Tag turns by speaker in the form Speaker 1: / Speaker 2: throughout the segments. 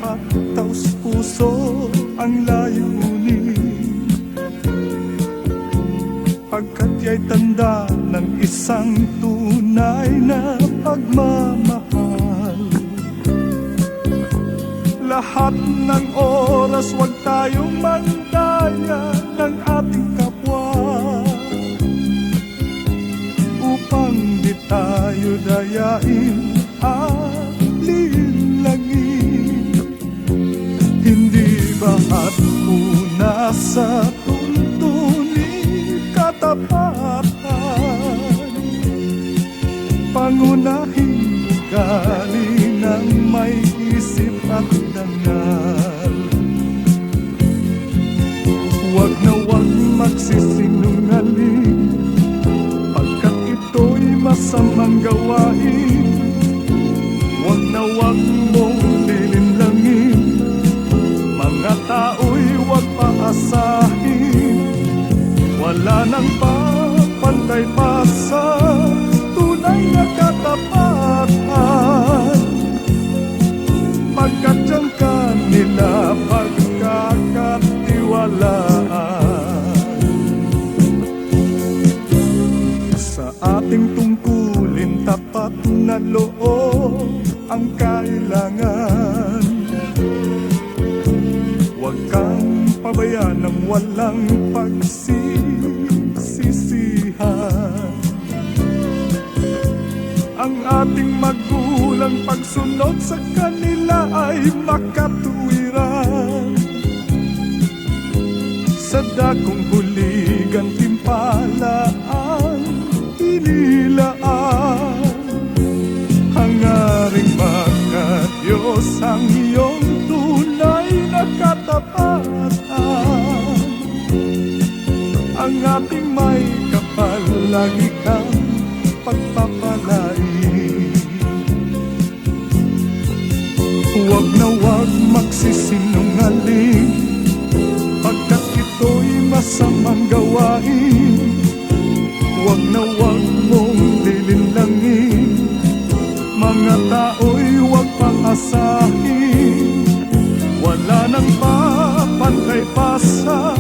Speaker 1: dapat taos puso ang layunin, pagkat ya'y tanda ng isang tunay na pagmamahal. Lahat ng oras huwag tayong mandaya ng ating kapwa, upang di tayo dayain at linlangin. Hindi bahat una sa tuntunin katapatan, pangunahing ugali ng may isip at dangal. Huwag na huwag magsisinungaling, pagkat ito'y masamang gawain. Huwag na huwag mong lilinlangin, mga tao'y huwag paasahin. Wala nang papantay pa sa tunay na katapatan, pagkat dyan kanila pagkakatiwalaan. Sa ating tungkulin tapat na loob ang kailangan. Huwag kang pabayaan ng walang pagsisisihan. Ang ating magulang, pagsunod sa kanila ay makatuwiran. Sa dakong huli gantimpala ang inilaan. Hangaring makadiyos ang iyong tunay na katapatan. Ang ating may kapal, lagi kang pagpapalain. Huwag na huwag magsisinungaling, pagkat ito'y masamang gawain. Huwag na huwag mong lilinlangin, mga tao'y huwag paasahin. Wala nang papantay pa sa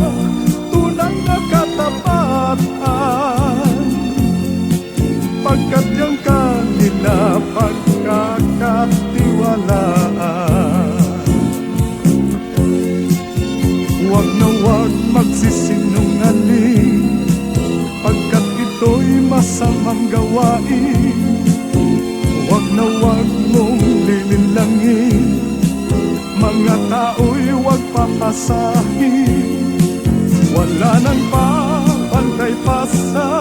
Speaker 1: tunay na katapatan, pagkat yung kanila pagkakatiwalaan. Huwag na huwag magsisinungaling, pagkat ito'y masamang gawain. Huwag na huwag mong lilinlangin, mga tao'y huwag paasahin. Wala nang papantay pa sa